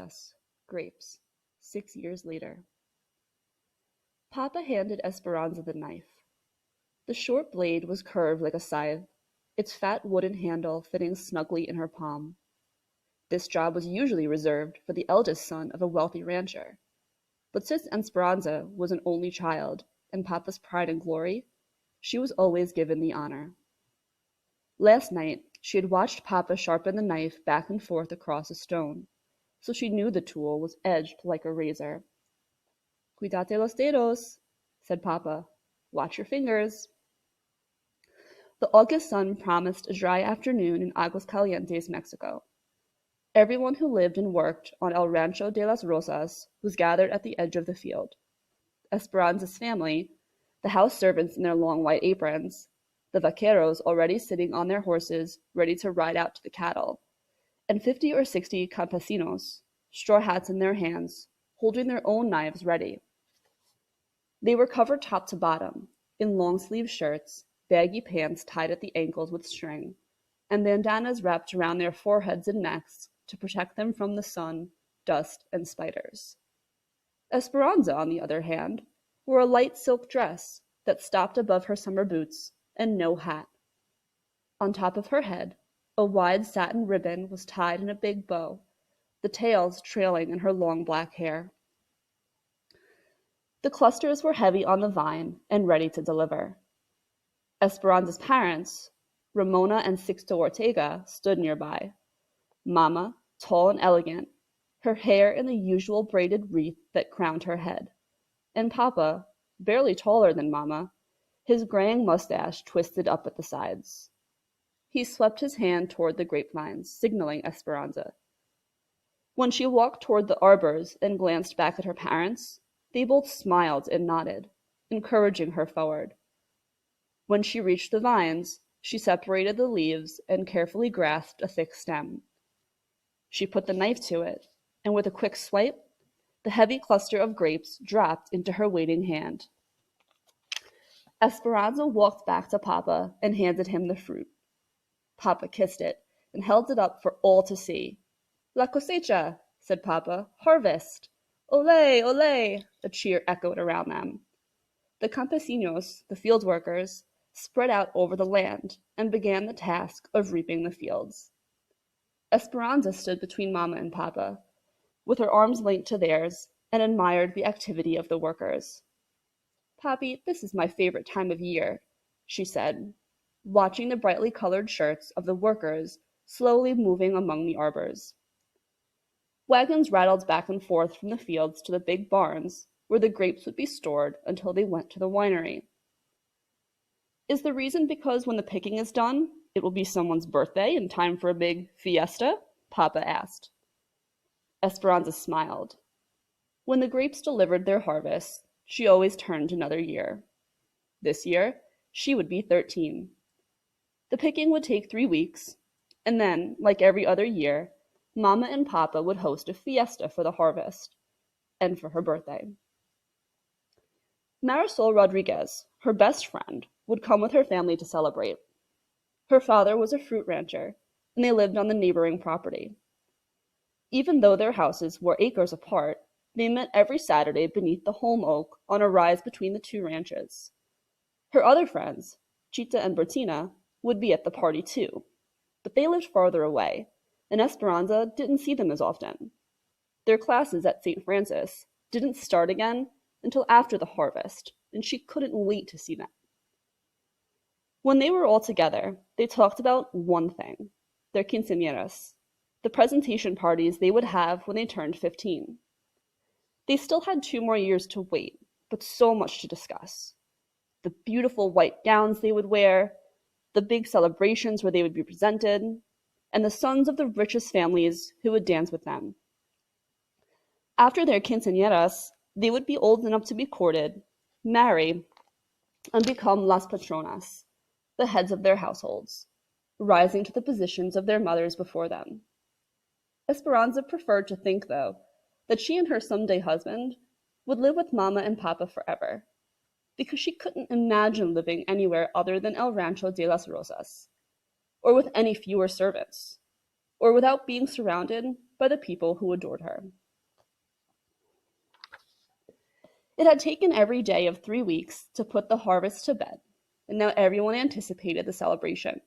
Uvas, grapes, 6 years later. Papa handed Esperanza the knife. The short blade was curved like a scythe, its fat wooden handle fitting snugly in her palm. This job was usually reserved for the eldest son of a wealthy rancher. But since Esperanza was an only child and Papa's pride and glory, she was always given the honor. Last night, she had watched Papa sharpen the knife back and forth across a stone, so she knew the tool was edged like a razor. "Cuidate los dedos," said Papa. "Watch your fingers." The August sun promised a dry afternoon in Aguascalientes, Mexico. Everyone who lived and worked on El Rancho de las Rosas was gathered at the edge of the field. Esperanza's family, the house servants in their long white aprons, the vaqueros already sitting on their horses ready to ride out to the cattle, and 50 or 60 campesinos, straw hats in their hands, holding their own knives ready. They were covered top to bottom, in long-sleeved shirts, baggy pants tied at the ankles with string, and bandanas wrapped around their foreheads and necks to protect them from the sun, dust, and spiders. Esperanza, on the other hand, wore a light silk dress that stopped above her summer boots, and no hat. On top of her head, a wide satin ribbon was tied in a big bow, the tails trailing in her long black hair. The clusters were heavy on the vine and ready to deliver. Esperanza's parents, Ramona and Sixto Ortega, stood nearby. Mama, tall and elegant, her hair in the usual braided wreath that crowned her head, and Papa, barely taller than Mama, his graying mustache twisted up at the sides. He swept his hand toward the grapevines, signaling Esperanza. When she walked toward the arbors and glanced back at her parents, they both smiled and nodded, encouraging her forward. When she reached the vines, she separated the leaves and carefully grasped a thick stem. She put the knife to it, and with a quick swipe, the heavy cluster of grapes dropped into her waiting hand. Esperanza walked back to Papa and handed him the fruit. Papa kissed it and held it up for all to see. "La cosecha," said Papa. "Harvest." "Ole, ole," a cheer echoed around them. The campesinos, the field workers, spread out over the land and began the task of reaping the fields. Esperanza stood between Mama and Papa, with her arms linked to theirs, and admired the activity of the workers. "Papi, this is my favorite time of year," she said, watching the brightly colored shirts of the workers slowly moving among the arbors. Wagons rattled back and forth from the fields to the big barns, where the grapes would be stored until they went to the winery. "Is the reason because when the picking is done, it will be someone's birthday and time for a big fiesta?" Papa asked. Esperanza smiled. When the grapes delivered their harvest, she always turned another year. This year, she would be 13. The picking would take 3 weeks, and then, like every other year, Mama and Papa would host a fiesta for the harvest, and for her birthday. Marisol Rodriguez, her best friend, would come with her family to celebrate. Her father was a fruit rancher, and they lived on the neighboring property. Even though their houses were acres apart, they met every Saturday beneath the holm oak on a rise between the two ranches. Her other friends, Chita and Bertina, would be at the party too, but they lived farther away, and Esperanza didn't see them as often. Their classes at St. Francis didn't start again until after the harvest, and she couldn't wait to see them. When they were all together, they talked about one thing, their quinceañeras, the presentation parties they would have when they turned 15. They still had 2 more years to wait, but so much to discuss. The beautiful white gowns they would wear, the big celebrations where they would be presented, and the sons of the richest families who would dance with them. After their quinceañeras, they would be old enough to be courted, marry, and become las patronas, the heads of their households, rising to the positions of their mothers before them. Esperanza preferred to think, though, that she and her someday husband would live with Mama and Papa forever, because she couldn't imagine living anywhere other than El Rancho de las Rosas, or with any fewer servants, or without being surrounded by the people who adored her. It had taken every day of 3 weeks to put the harvest to bed, and now everyone anticipated the celebration.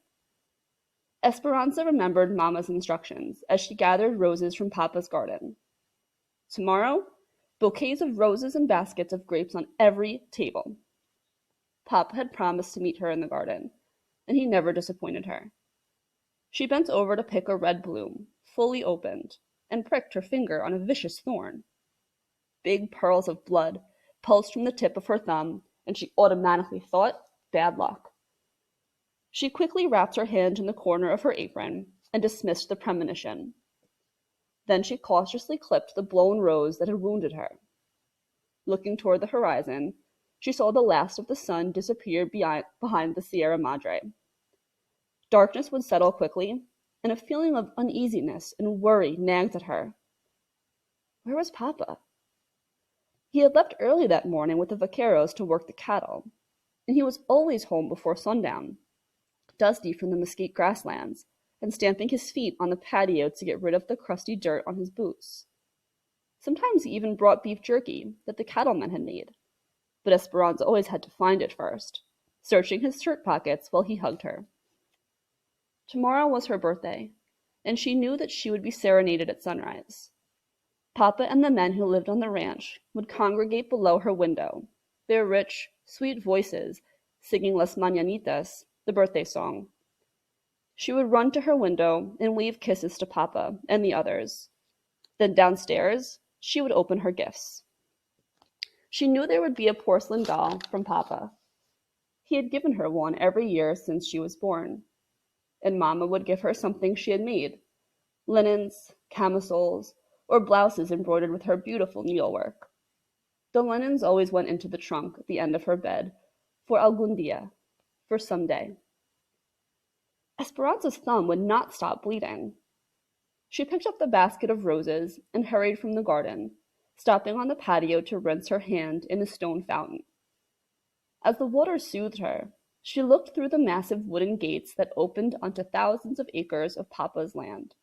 Esperanza remembered Mama's instructions as she gathered roses from Papa's garden. Tomorrow, bouquets of roses and baskets of grapes on every table. Papa had promised to meet her in the garden, and he never disappointed her. She bent over to pick a red bloom, fully opened, and pricked her finger on a vicious thorn. Big pearls of blood pulsed from the tip of her thumb, and she automatically thought, bad luck. She quickly wrapped her hand in the corner of her apron and dismissed the premonition. Then she cautiously clipped the blown rose that had wounded her. Looking toward the horizon, she saw the last of the sun disappear behind the Sierra Madre. Darkness would settle quickly, and a feeling of uneasiness and worry nagged at her. Where was Papa? He had left early that morning with the vaqueros to work the cattle, and he was always home before sundown, dusty from the mesquite grasslands, and stamping his feet on the patio to get rid of the crusty dirt on his boots. Sometimes he even brought beef jerky that the cattlemen had made, but Esperanza always had to find it first, searching his shirt pockets while he hugged her. Tomorrow was her birthday, and she knew that she would be serenaded at sunrise. Papa and the men who lived on the ranch would congregate below her window, their rich, sweet voices singing Las Mañanitas, the birthday song. She would run to her window and wave kisses to Papa and the others. Then downstairs, she would open her gifts. She knew there would be a porcelain doll from Papa. He had given her one every year since she was born. And Mama would give her something she had made, linens, camisoles, or blouses embroidered with her beautiful needlework. The linens always went into the trunk at the end of her bed, for algún día, for someday. Esperanza's thumb would not stop bleeding. She picked up the basket of roses and hurried from the garden, stopping on the patio to rinse her hand in a stone fountain. As the water soothed her, she looked through the massive wooden gates that opened onto thousands of acres of Papa's land.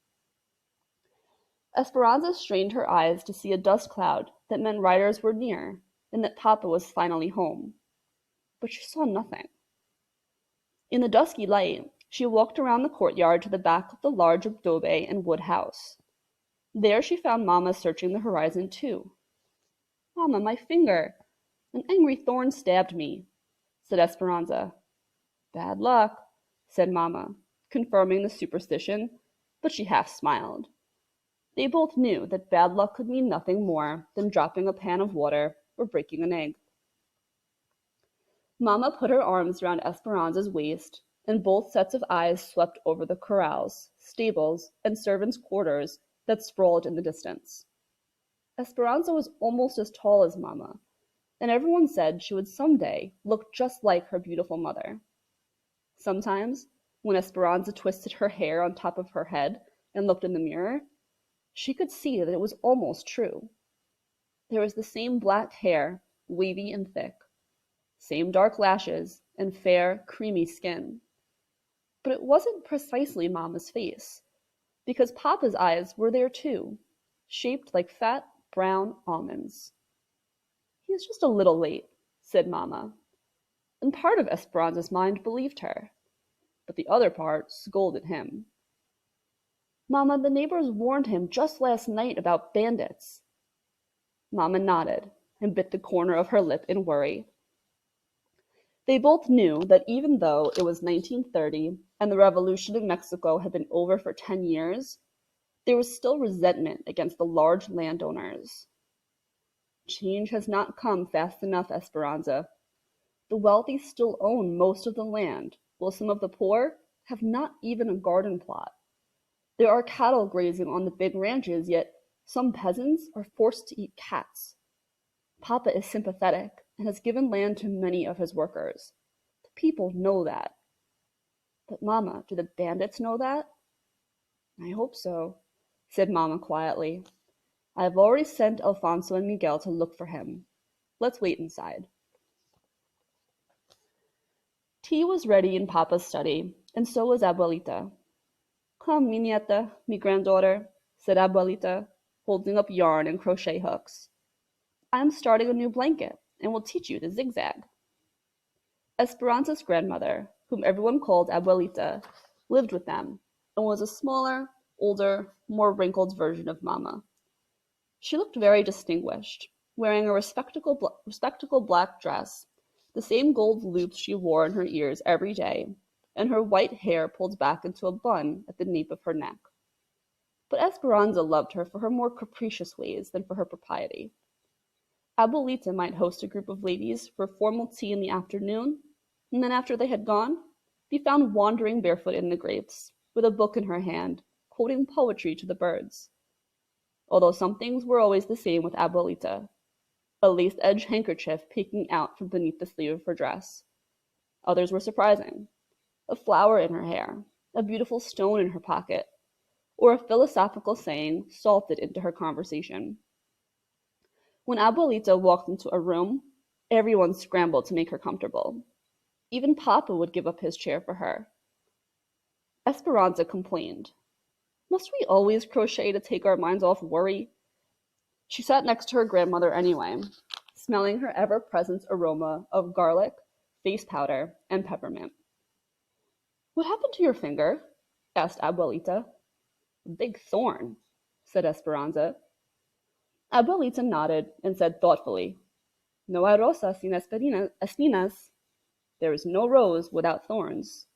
Esperanza strained her eyes to see a dust cloud that meant riders were near and that Papa was finally home. But she saw nothing. In the dusky light, she walked around the courtyard to the back of the large adobe and wood house. There she found Mama searching the horizon too. "Mama, my finger! An angry thorn stabbed me," said Esperanza. "Bad luck," said Mama, confirming the superstition, but she half smiled. They both knew that bad luck could mean nothing more than dropping a pan of water or breaking an egg. Mama put her arms around Esperanza's waist, and both sets of eyes swept over the corrals, stables, and servants' quarters that sprawled in the distance. Esperanza was almost as tall as Mama, and everyone said she would someday look just like her beautiful mother. Sometimes, when Esperanza twisted her hair on top of her head and looked in the mirror, she could see that it was almost true. There was the same black hair, wavy and thick, same dark lashes, and fair, creamy skin. But it wasn't precisely Mama's face, because Papa's eyes were there too, shaped like fat, brown almonds. "He is just a little late," said Mama, and part of Esperanza's mind believed her, but the other part scolded him. "Mama, the neighbors warned him just last night about bandits." Mama nodded and bit the corner of her lip in worry. They both knew that even though it was 1930 and the revolution in Mexico had been over for 10 years, there was still resentment against the large landowners. "Change has not come fast enough, Esperanza. The wealthy still own most of the land, while some of the poor have not even a garden plot. There are cattle grazing on the big ranches, yet some peasants are forced to eat cats. Papa is sympathetic and has given land to many of his workers. The people know that. But Mama, do the bandits know that?" "I hope so," said Mama quietly. "I have already sent Alfonso and Miguel to look for him. Let's wait inside." Tea was ready in Papa's study, and so was Abuelita. "Come, mi nieta, mi granddaughter," said Abuelita, holding up yarn and crochet hooks. I am starting a new blanket, and will teach you to zigzag. Esperanza's grandmother, whom everyone called Abuelita, lived with them, and was a smaller, older, more wrinkled version of Mama. She looked very distinguished, wearing a respectable black dress, the same gold loops she wore in her ears every day, and her white hair pulled back into a bun at the nape of her neck. But Esperanza loved her for her more capricious ways than for her propriety. Abuelita might host a group of ladies for formal tea in the afternoon, and then after they had gone, be found wandering barefoot in the grapes, with a book in her hand, quoting poetry to the birds. Although some things were always the same with Abuelita, a lace-edged handkerchief peeking out from beneath the sleeve of her dress. Others were surprising. A flower in her hair, a beautiful stone in her pocket, or a philosophical saying salted into her conversation. When Abuelita walked into a room, everyone scrambled to make her comfortable. Even Papa would give up his chair for her. Esperanza complained. Must we always crochet to take our minds off worry? She sat next to her grandmother anyway, smelling her ever-present aroma of garlic, face powder, and peppermint. What happened to your finger? Asked Abuelita. A big thorn, said Esperanza. Abuelita nodded and said thoughtfully, No hay rosa sin espinas. There is no rose without thorns.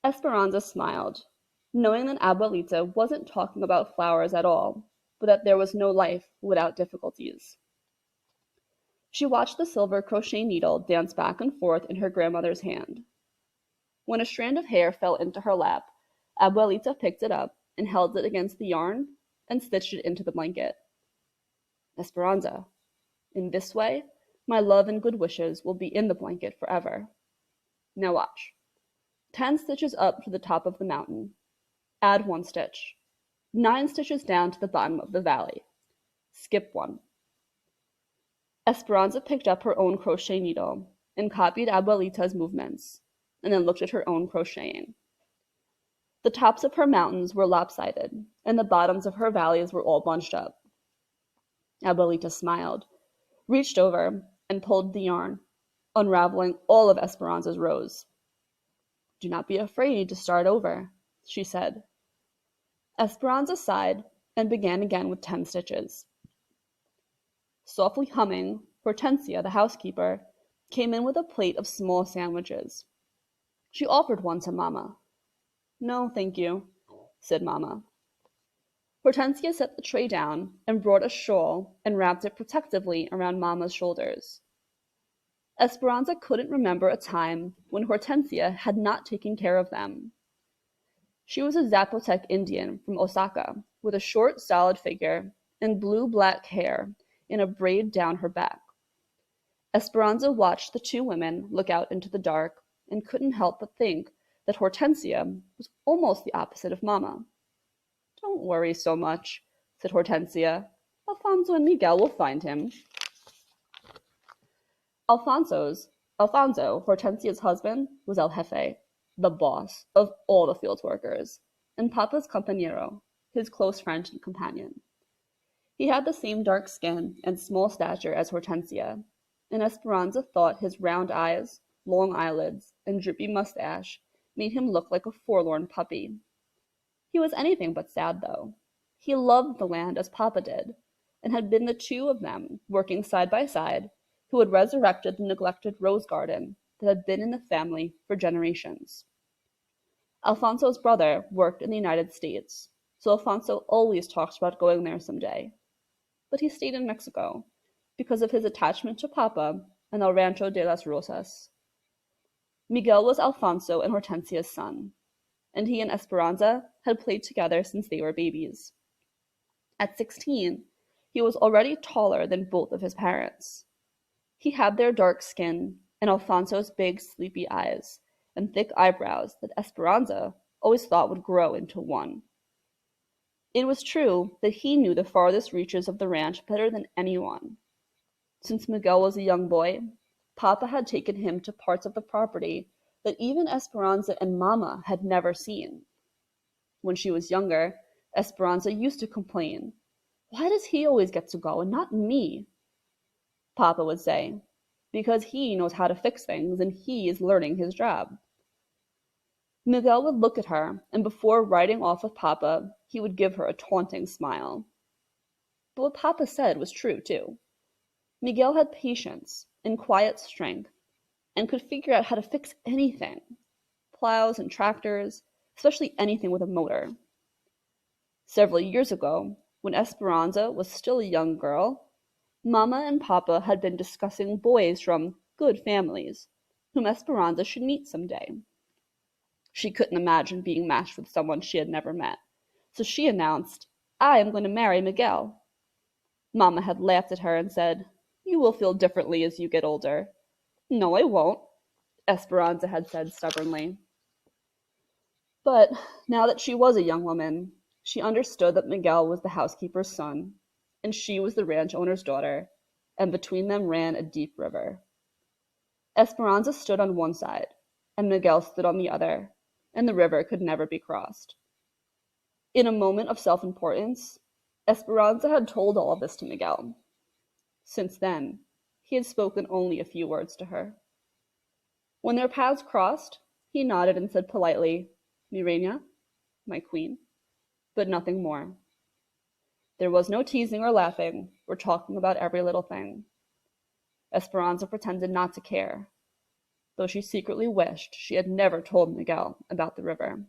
Esperanza smiled, knowing that Abuelita wasn't talking about flowers at all, but that there was no life without difficulties. She watched the silver crochet needle dance back and forth in her grandmother's hand. When a strand of hair fell into her lap, Abuelita picked it up and held it against the yarn and stitched it into the blanket. Esperanza, in this way, my love and good wishes will be in the blanket forever. Now watch. 10 stitches up to the top of the mountain. Add 1 stitch. 9 stitches down to the bottom of the valley. Skip 1. Esperanza picked up her own crochet needle and copied Abuelita's movements, and then looked at her own crocheting. The tops of her mountains were lopsided, and the bottoms of her valleys were all bunched up. Abuelita smiled, reached over, and pulled the yarn, unraveling all of Esperanza's rows. Do not be afraid to start over, she said. Esperanza sighed and began again with 10 stitches. Softly humming, Hortensia, the housekeeper, came in with a plate of small sandwiches. She offered one to Mama. No, thank you, said Mama. Hortensia set the tray down and brought a shawl and wrapped it protectively around Mama's shoulders. Esperanza couldn't remember a time when Hortensia had not taken care of them. She was a Zapotec Indian from Osaka, with a short, solid figure and blue-black hair in a braid down her back. Esperanza watched the 2 women look out into the dark and couldn't help but think that Hortensia was almost the opposite of Mama. Don't worry so much, said Hortensia. Alfonso and Miguel will find him. Alfonso, Hortensia's husband, was El Jefe, the boss of all the field workers, and Papa's compañero, his close friend and companion. He had the same dark skin and small stature as Hortensia, and Esperanza thought his round eyes, long eyelids, and droopy mustache made him look like a forlorn puppy. He was anything but sad, though. He loved the land as Papa did, and had been the 2 of them, working side by side, who had resurrected the neglected rose garden that had been in the family for generations. Alfonso's brother worked in the United States, so Alfonso always talked about going there someday. But he stayed in Mexico, because of his attachment to Papa and El Rancho de las Rosas. Miguel was Alfonso and Hortensia's son, and he and Esperanza had played together since they were babies. At 16, he was already taller than both of his parents. He had their dark skin and Alfonso's big, sleepy eyes and thick eyebrows that Esperanza always thought would grow into one. It was true that he knew the farthest reaches of the ranch better than anyone. Since Miguel was a young boy, Papa had taken him to parts of the property that even Esperanza and Mama had never seen. When she was younger, Esperanza used to complain, "Why does he always get to go and not me?" Papa would say, "Because he knows how to fix things and he is learning his job." Miguel would look at her, and before riding off with Papa, he would give her a taunting smile. But what Papa said was true, too. Miguel had patience and quiet strength and could figure out how to fix anything, plows and tractors, especially anything with a motor. Several years ago, when Esperanza was still a young girl, Mama and Papa had been discussing boys from good families, whom Esperanza should meet someday. She couldn't imagine being matched with someone she had never met, so she announced, "I am going to marry Miguel." Mama had laughed at her and said, "You will feel differently as you get older." "No, I won't," Esperanza had said stubbornly. But now that she was a young woman, she understood that Miguel was the housekeeper's son, and she was the ranch owner's daughter, and between them ran a deep river. Esperanza stood on one side, and Miguel stood on the other, and the river could never be crossed. In a moment of self-importance, Esperanza had told all of this to Miguel. Since then, he had spoken only a few words to her. When their paths crossed, he nodded and said politely, "Mi reina," my queen, but nothing more. There was no teasing or laughing or talking about every little thing. Esperanza pretended not to care, though she secretly wished she had never told Miguel about the river.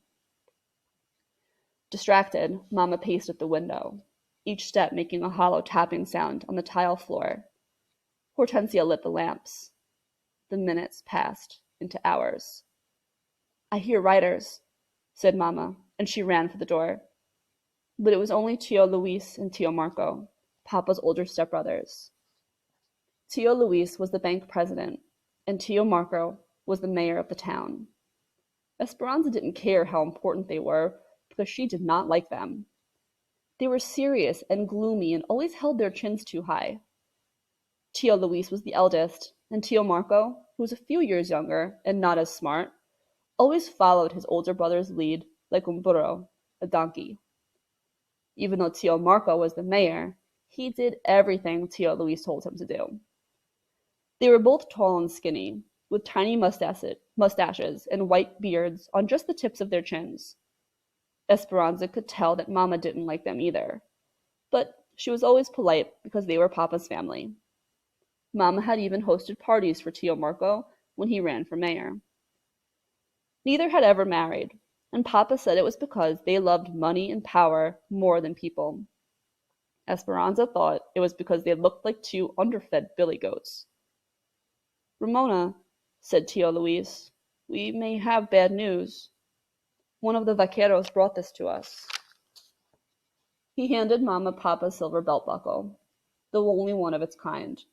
Distracted, Mama paced at the window, each step making a hollow tapping sound on the tile floor. Hortensia lit the lamps. The minutes passed into hours. "I hear riders," said Mama, and she ran for the door. But it was only Tio Luis and Tio Marco, Papa's older stepbrothers. Tio Luis was the bank president, and Tio Marco was the mayor of the town. Esperanza didn't care how important they were, because she did not like them. They were serious and gloomy and always held their chins too high. Tio Luis was the eldest, and Tio Marco, who was a few years younger and not as smart, always followed his older brother's lead like un burro, a donkey. Even though Tio Marco was the mayor, he did everything Tio Luis told him to do. They were both tall and skinny, with tiny mustaches and white beards on just the tips of their chins. Esperanza could tell that Mama didn't like them either, but she was always polite because they were Papa's family. Mama had even hosted parties for Tio Marco when he ran for mayor. Neither had ever married, and Papa said it was because they loved money and power more than people. Esperanza thought it was because they looked like two underfed billy goats. "Ramona," said Tio Luis, "we may have bad news. One of the vaqueros brought this to us." He handed Mama Papa's silver belt buckle, the only one of its kind,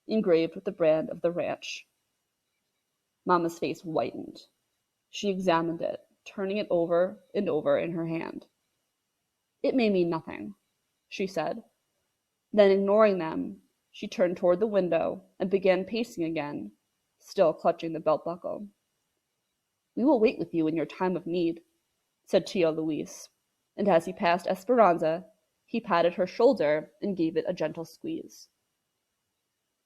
engraved with the brand of the ranch. Mama's face whitened. She examined it, turning it over and over in her hand. "It may mean nothing," she said. Then, ignoring them, she turned toward the window and began pacing again, still clutching the belt buckle. "We will wait with you in your time of need," said Tio Luis, and as he passed Esperanza, he patted her shoulder and gave it a gentle squeeze.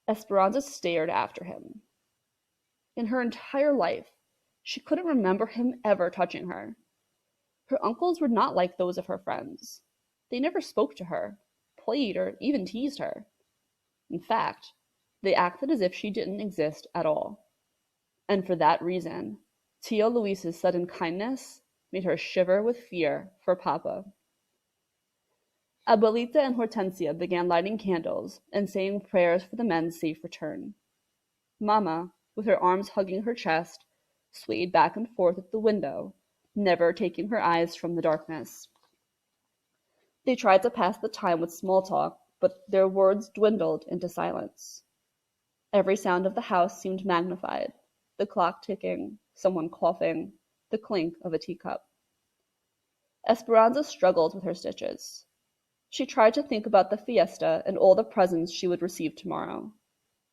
Esperanza stared after him. In her entire life, she couldn't remember him ever touching her. Her uncles were not like those of her friends. They never spoke to her, played, or even teased her. In fact, they acted as if she didn't exist at all. And for that reason, Tio Luis's sudden kindness made her shiver with fear for Papa. Abuelita and Hortensia began lighting candles and saying prayers for the men's safe return. Mama, with her arms hugging her chest, swayed back and forth at the window, never taking her eyes from the darkness. They tried to pass the time with small talk, but their words dwindled into silence. Every sound of the house seemed magnified, the clock ticking, someone coughing, the clink of a teacup. Esperanza struggled with her stitches. She tried to think about the fiesta and all the presents she would receive tomorrow.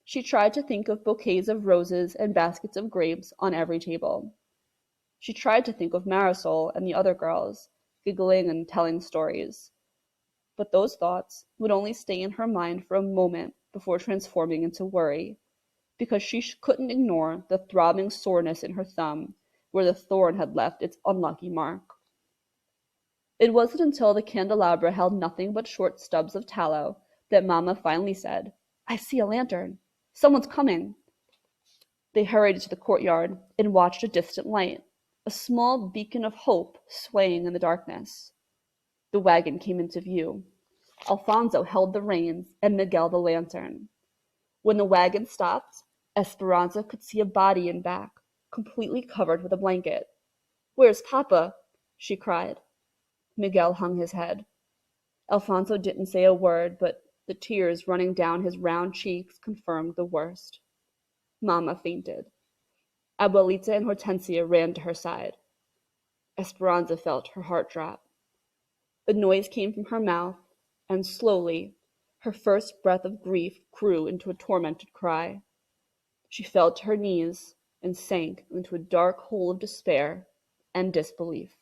She tried to think of bouquets of roses and baskets of grapes on every table. She tried to think of Marisol and the other girls, giggling and telling stories. But those thoughts would only stay in her mind for a moment before transforming into worry, because she couldn't ignore the throbbing soreness in her thumb where the thorn had left its unlucky mark. It wasn't until the candelabra held nothing but short stubs of tallow that Mamma finally said, "I see a lantern. Someone's coming." They hurried into the courtyard and watched a distant light, a small beacon of hope swaying in the darkness. The wagon came into view. Alfonso held the reins and Miguel the lantern. When the wagon stopped, Esperanza could see a body in back, completely covered with a blanket. "Where's Papa?" she cried. Miguel hung his head. Alfonso didn't say a word, but the tears running down his round cheeks confirmed the worst. Mamma fainted. Abuelita and Hortensia ran to her side. Esperanza felt her heart drop. The noise came from her mouth, and slowly, her first breath of grief grew into a tormented cry. She fell to her knees and sank into a dark hole of despair and disbelief.